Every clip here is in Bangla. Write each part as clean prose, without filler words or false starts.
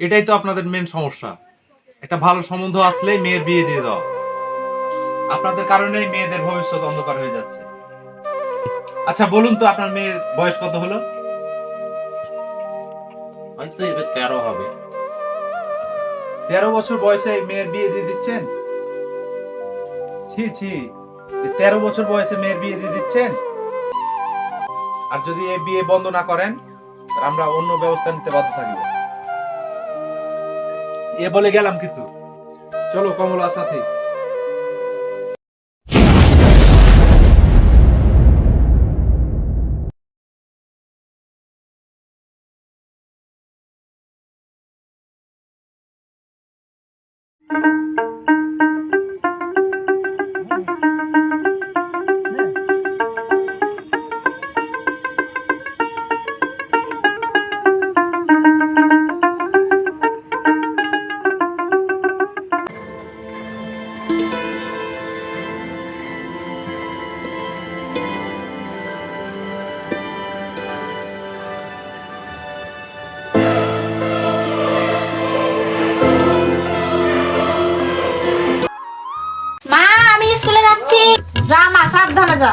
এটাই তো আপনাদের মেন সমস্যা। একটা ভালো সম্বন্ধ আসলেই মেয়ের বিয়ে দিয়ে দাও। আপনাদের কারণেই মেয়েদের ভবিষ্যৎ অন্ধকার হয়ে যাচ্ছে। আচ্ছা বলুন তো, আপনার মেয়ের বয়স কত হলো? হয়তো এবার 13 হবে। 13 বছর বয়সে মেয়ের বিয়ে দিয়ে দিচ্ছেন? ছি ছি, 13 বছর বয়সে মেয়ের বিয়ে দিয়ে দিচ্ছেন। আর যদি এই বিয়ে বন্ধ না করেন, তাহলে আমরা অন্য ব্যবস্থা নিতে বাধ্য থাকবো। এ বলে গেলাম কিন্তু। চলো কমলার সাথে। মা, আমি স্কুলে যাচ্ছি। যা মা, সাবধানে যা।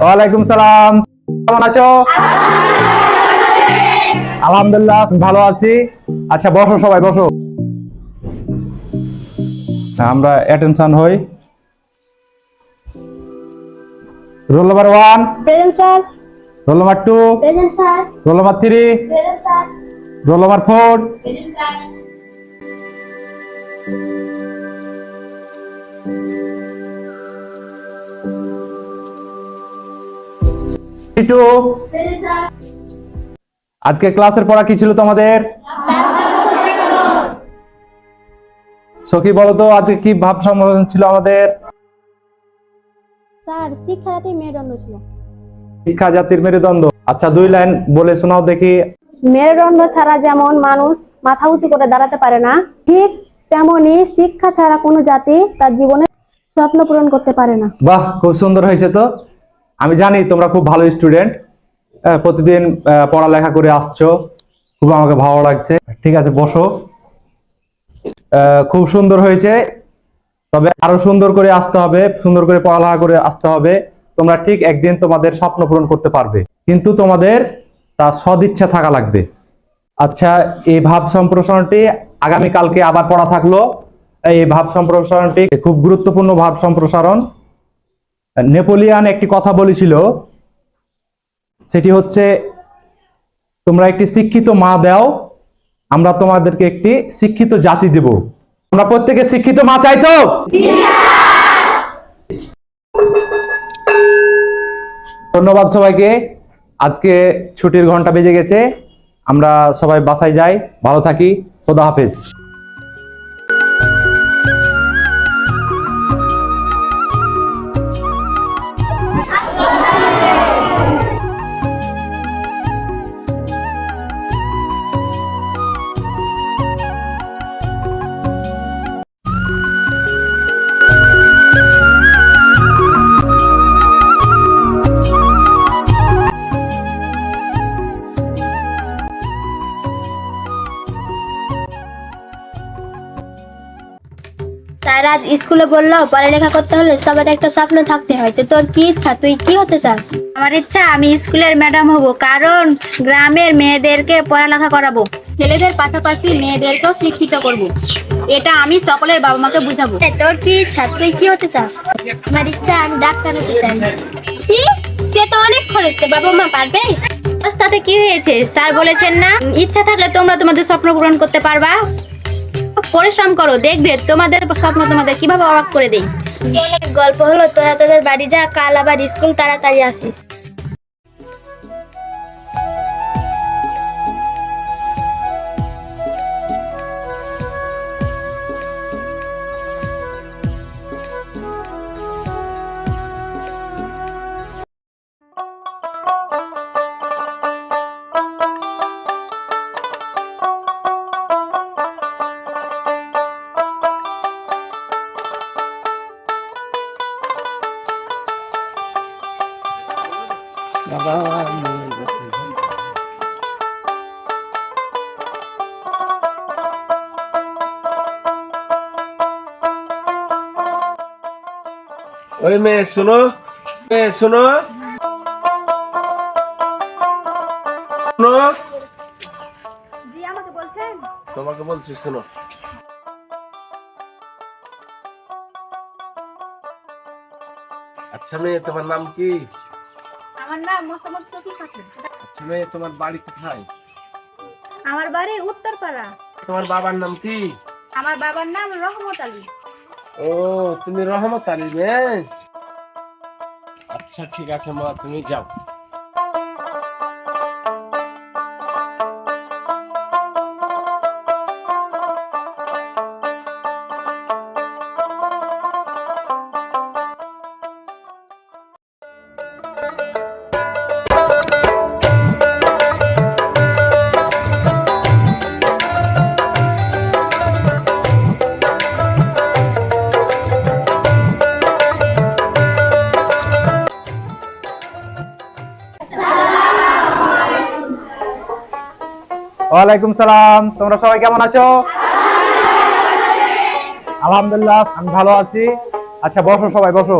ওয়ালাইকুম সালাম। কেমন আছো? আলহামদুলিল্লাহ ভালো আছি। আচ্ছা বসো, সবাই বসো। আমরা অ্যাটেনশন হই। Roll number 1, present sir. Roll number 2, present sir. Roll number 3, present sir. Roll number 4, present sir. 2। Present sir. আজকে ক্লাসের পড়া কি ছিল তোমাদের? সখী বলো তো আজকে কি ভাব সম্মেলন ছিল আমাদের? স্যার, শিক্ষা জাতি মেরুদণ্ড ছিল। শিক্ষা জাতির মেরুদণ্ড। আচ্ছা 2 লাইন বলে শোনাও দেখি। মেরুদণ্ড ছাড়া যেমন মানুষ মাথা উঁচু করে দাঁড়াতে পারে না, ঠিক তেমনি শিক্ষা ছাড়া কোনো জাতি তার জীবনে স্বপ্ন পূরণ করতে পারে না। বাহ, খুব সুন্দর হয়েছে তো। আমি জানি তোমরা খুব ভালো স্টুডেন্ট, প্রতিদিন পড়ালেখা করে আসছো, খুব আমাকে ভালো লাগছে। ঠিক আছে বসো। খুব সুন্দর হয়েছে, তবে আরো সুন্দর করে আসতে হবে, সুন্দর করে পড়ালেখা করে আসতে হবে। তোমরা ঠিক একদিন তোমাদের স্বপ্ন পূরণ করতে পারবে, কিন্তু তোমাদের তার সদিচ্ছা থাকা লাগবে। আচ্ছা, এই ভাব সম্প্রসারণটি আগামীকালকে আবার পড়া থাকলো। এই ভাব সম্প্রসারণটি খুব গুরুত্বপূর্ণ ভাব সম্প্রসারণ। নেপোলিয়ান একটি কথা বলেছিল, সেটি হচ্ছে তোমরা একটি শিক্ষিত মা দাও, আমরা তোমাদেরকে একটি শিক্ষিত জাতি দেব। আমরা প্রত্যেকে শিক্ষিত মা চাই তো? ধন্যবাদ সবাইকে। আজকে ছুটির ঘন্টা বেজে গেছে, আমরা সবাই বাসায় যাই। ভালো থাকি। খোদা হাফেজ। স্যার আজ স্কুলে বললো পড়ালেখা করতে হলে সবার একটা স্বপ্ন থাকতে হয়। তো তোর কি ইচ্ছা, তুই কি হতে চাস? আমার ইচ্ছা আমি স্কুলের ম্যাডাম হব, কারণ গ্রামের মেয়েদেরকে পড়ালেখা করাবো। ছেলেদের পাশাপাশি মেয়েদেরকেও শিক্ষিত করব। এটা আমি সকলের বাবা মাকে বুঝাবো। তোর কি ইচ্ছা, তুই কি হতে চাস? আমার ইচ্ছা আমি ডাক্তার হতে চাই। কি? সে তো অনেক খরচ, তো বাবা মা পারবে? তাতে কি হয়েছে? স্যার বলেছেন না, ইচ্ছা থাকলে তোমরা তোমাদের স্বপ্ন পূরণ করতে পারবা। পরিশ্রম করো, দেখবে তোমাদের স্বপ্ন তোমাদের কিভাবে অবাক করে দেই। গল্প হলো, তোরা তোদের বাড়ি যা, কাল আবার স্কুল তাড়াতাড়ি আসিস। ওই মেয়ে শোনো, মেয়ে শোনো, শোনো, জি, আমাকে বলছেন? তোমাকে বলছি শোনো। আচ্ছা মেয়ে, তোমার নাম কি? আমার নাম মোসাম্মদ সফি খাতুন। আচ্ছা মেয়ে, তোমার বাড়ি কোথায়? আমার বাড়ি উত্তরপাড়া। তোমার বাবার নাম কি? আমার বাবার নাম রহমত আলী। ও, তুমি রহমত আলী মেয়ে। আচ্ছা ঠিক আছে মা, তুমি যাও। ওয়ালাইকুম সালাম। তোমরা সবাই কেমন আছো? আলহামদুলিল্লাহ, আমি ভালো আছি। আচ্ছা বসো, সবাই বসো।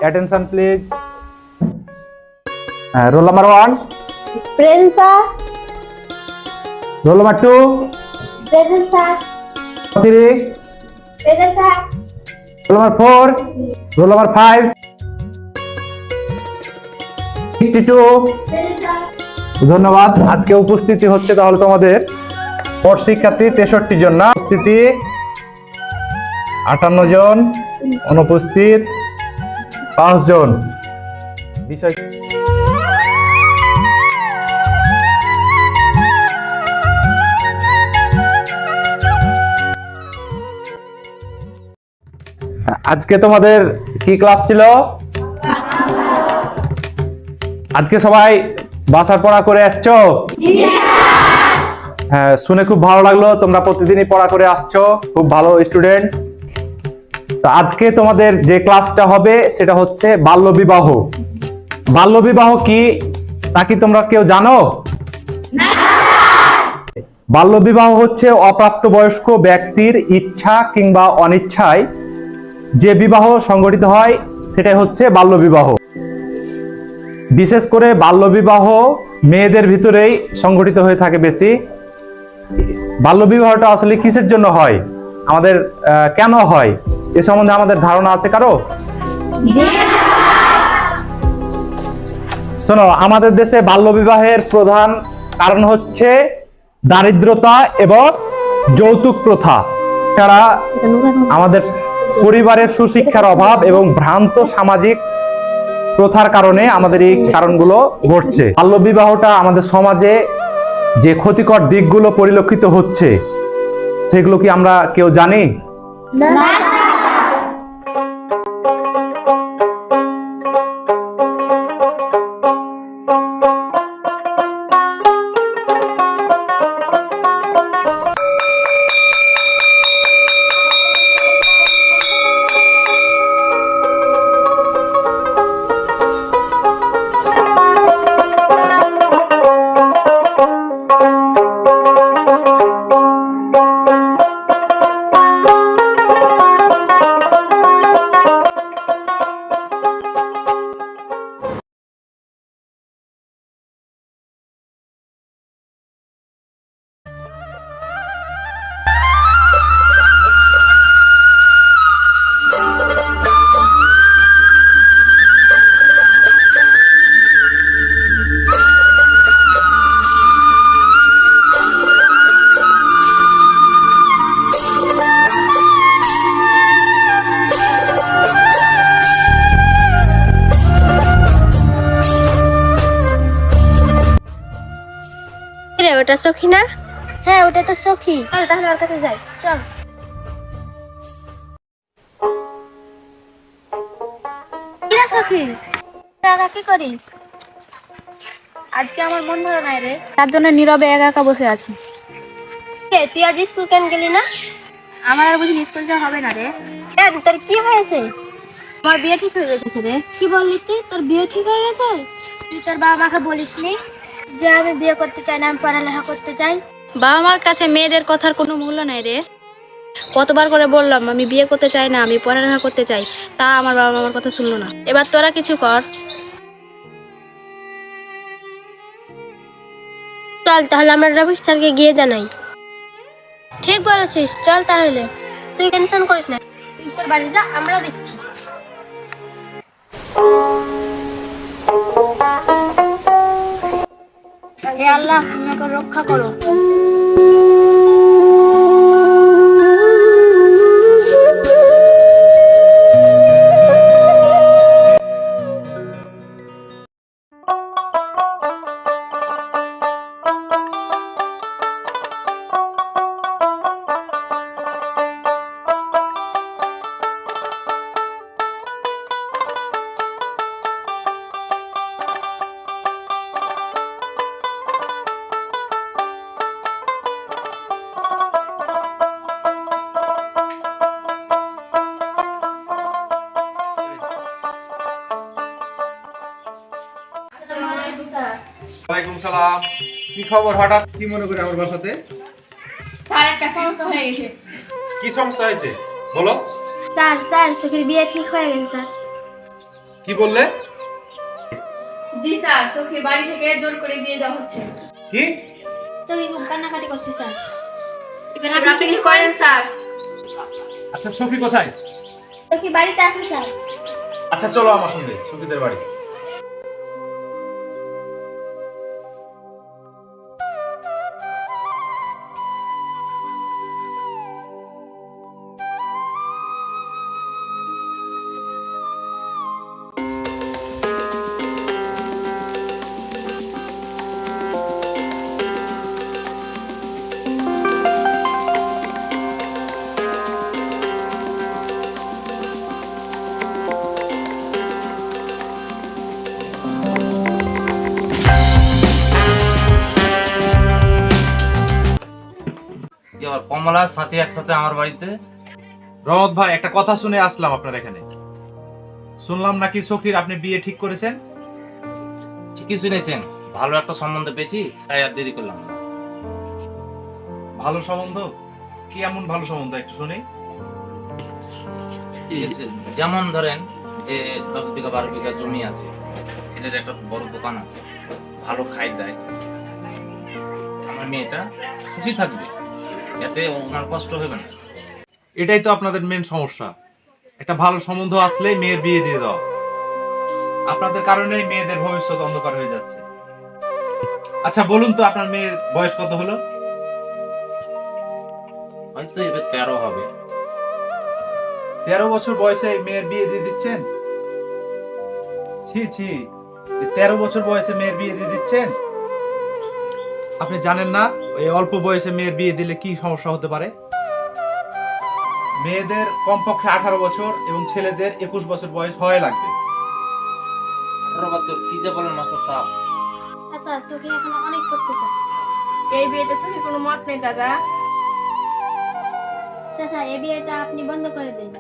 Attention please. Roll number 1, present sir. Roll number 2, present sir. 3, present sir. Roll number 4, roll number 5, 62। ধন্যবাদ। আজকে উপস্থিতি হচ্ছে তাহলে তোমাদের পর শিক্ষার্থী 63 জন, না? উপস্থিতি 58 জন, অনুপস্থিত 5 জন। বিষয় আজকে তোমাদের কি ক্লাস ছিল? আজকে সবাই বাসার পড়া করে আসছো? হ্যাঁ, শুনে খুব ভালো লাগলো। তোমরা প্রতিদিনই পড়া করে আসছো, খুব ভালো স্টুডেন্ট। তো আজকে তোমাদের যে ক্লাসটা হবে সেটা হচ্ছে বাল্যবিবাহ। বাল্যবিবাহ কি তা কি তোমরা কেউ জানো? বাল্যবিবাহ হচ্ছে অপ্রাপ্তবয়স্ক ব্যক্তির ইচ্ছা কিংবা অনিচ্ছায় যে বিবাহ সংঘটিত হয় সেটাই হচ্ছে বাল্যবিবাহ। বিশেষ করে বাল্যবিবাহ মেয়েদের ভিতরেই সংঘটিত হয়ে থাকে বেশি। বাল্যবিবাহটা আসলে কিসের জন্য হয়, আমাদের কেন হয়, এ সম্বন্ধে আমাদের ধারণা আছে কারো? শোনো, আমাদের দেশে বাল্যবিবাহের প্রধান কারণ হচ্ছে দারিদ্রতা এবং যৌতুক প্রথা। এছাড়া আমাদের পরিবারের সুশিক্ষার অভাব এবং ভ্রান্ত সামাজিক প্রথার কারণে আমাদের এই কারণগুলো ঘটছে। বাল্যবিবাহটা আমাদের সমাজে যে ক্ষতিকর দিকগুলো পরিলক্ষিত হচ্ছে সেগুলো কি আমরা কেউ জানি? কিরে ওটা সখী না? হ্যাঁ, ওটা তো সখী। চল তাহলে ওর কাছে যাই, চল। কিরে সখী, একা কি করিস? আজকে আমার মন ভালো নাই রে, তার জন্য নীরবে একা একা বসে আছি। তুই আজ স্কুল কেন গেলি না? আমার আর বুঝি স্কুল যাওয়া হবে না রে। কেন, তোর কি হয়েছে? আমার বিয়ে ঠিক হয়ে গেছে রে। কি বললি তুই, তোর বিয়ে ঠিক হয়ে গেছে? তুই তোর বাবা মাকে বলিসনি যে আমি বিয়ে করতে চাই না, আমি পড়ালেখা করতে চাই? বাবা মার কাছে মেয়েদের কথার কোনো মূল্য নাই রে। কতবার করে বললাম আমি বিয়ে করতে চাই না, আমি পড়ালেখা করতে চাই, তা আমার বাবা মা আমার কথা শুনলো না। এবার তোরা কিছু কর। চল তাহলে আমরা রফিক স্যারকে গিয়ে জানাই। ঠিক বলেছিস, চল তাহলে। তুই টেনশন করিস না, তুই তোর বাড়ি যা, আমরা দেখছি। হে আল্লাহ, তুমি আমাকে রক্ষা করো। ওয়ালাইকুম সালাম। কি খবর, হঠাৎ কি মনে করে আমার বাসাতে? স্যার, একটা সমস্যা হয়ে গেছে। কি সমস্যা হয়েছে বলো। স্যার, স্যার সখীর বিয়ে ঠিক হয়ে গেছে স্যার। কি বললে? জি স্যার, সখীর বাড়ি থেকে জোর করে বিয়ে দেওয়া হচ্ছে। কি? সখী খুব কান্নাকাটি করছে স্যার। এবার আপনি কিছু করেন স্যার। আচ্ছা সখী কোথায়? সখী বাড়িতে আছে স্যার। আচ্ছা চলো আমার সঙ্গে সখীদের বাড়ি। কি আবার কমলার সাথে একসাথে আমার বাড়িতে? রহমত ভাই, একটা কথা শুনে আসলাম আপনার এখানে। শুনলাম নাকি সখীর আপনি বিয়ে ঠিক করেছেন? ঠিকই শুনেছেন, ভালো একটা সম্বন্ধ পেয়েছি, তাই আর দেরি করলাম না। ভালো সম্বন্ধ? কি এমন ভালো সম্বন্ধ একটু শুনি। ঠিক আছে, যেমন ধরেন যে 10 বিঘা 12 বিঘা জমি আছে, ছেলের একটা বড় দোকান আছে, ভালো খাই দেয়, আমার মেয়েটা সুখী থাকবে, এতে ওনার কষ্ট হবে না। এটাই তো আপনাদের মেন সমস্যা। একটা ভালো সম্বন্ধ আসলেই মেয়ের বিয়ে দিয়ে দাও। আপনাদের কারণেই মেয়েদের ভবিষ্যৎ অন্ধকার হয়ে যাচ্ছে। আচ্ছা বলুন তো, আপনার মেয়ের বয়স কত হলো? হয়তো এবার 13 হবে। 13 বছর বয়সে মেয়ের বিয়ে দিয়ে দিচ্ছেন? ছি ছি, 13 বছর বয়সে মেয়ের বিয়ে দিয়ে দিচ্ছেন? আপনি জানেন না এই অল্প বয়সে মেয়ের বিয়ে দিলে কি সমস্যা হতে পারে? মেয়েদের কমপক্ষে 18 বছর এবং ছেলেদের 21 বছর বয়স হয়ে লাগবে। 18 বছর কি যে বলেন মাস্টার সাহেব? আচ্ছা, সখী এখন অনেক করতে চায়। এই বিয়েতে সখীর কোনো মত নেই দাদা। চাচা, এই বিয়েটা আপনি বন্ধ করে দিন।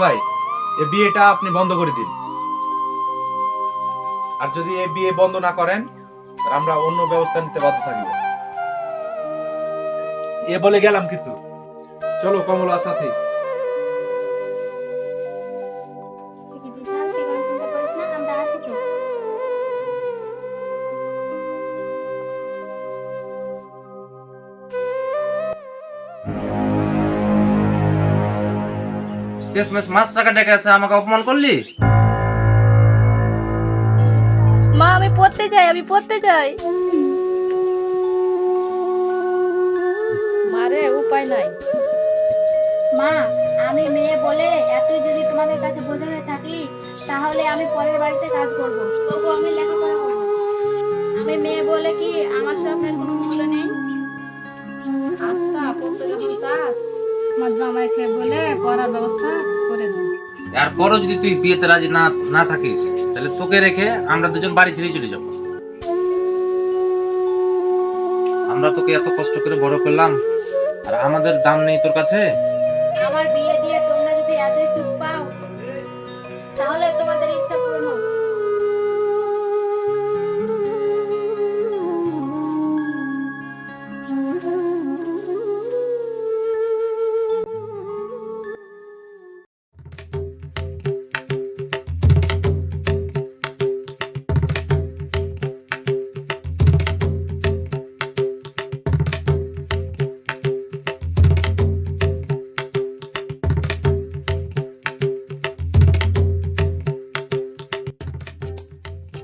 ভাই, এই বিয়েটা আপনি বন্ধ করে দিন। আর যদি এই বিয়ে বন্ধ না করেন, তাহলে আমরা অন্য ব্যবস্থা নিতে বাধ্য থাকবো। এ বলে গেলাম কিন্তু। চলো কমলার সাথে। সখী, তুই তাহলে কোনো চিন্তা করিস না, আমরা আছি তো। শেষমেশ মাস টাকা ডেকে আছে, আমাকে অপমান করলি। মা, আমি পড়তে চাই, আমি পড়তে চাই। মারে উপায় নাই। মা, আমি মেয়ে বলে এতই যদি তোমাদের কাছে বোঝা হয়ে থাকি, তাহলে আমি পরের বাড়িতে কাজ করব, তবু আমি লেখাপড়া করব। আমি মেয়ে বলে কি আমার স্বপ্নের কোনো মূল্য নেই? আচ্ছা পড়তে যখন চাস আমার জামাইকে বলে পড়ার ব্যবস্থা করে দেবো। আর পরও যদি তুই বিয়েতে রাজি না না থাকিস, তাহলে তোকে রেখে আমরা দুজন বাড়ি ছেড়ে চলে যাবো। আমরা তোকে এত কষ্ট করে বড় করলাম, আর আমাদের দাম নেই তোর কাছে? আমার বিয়ে দিয়ে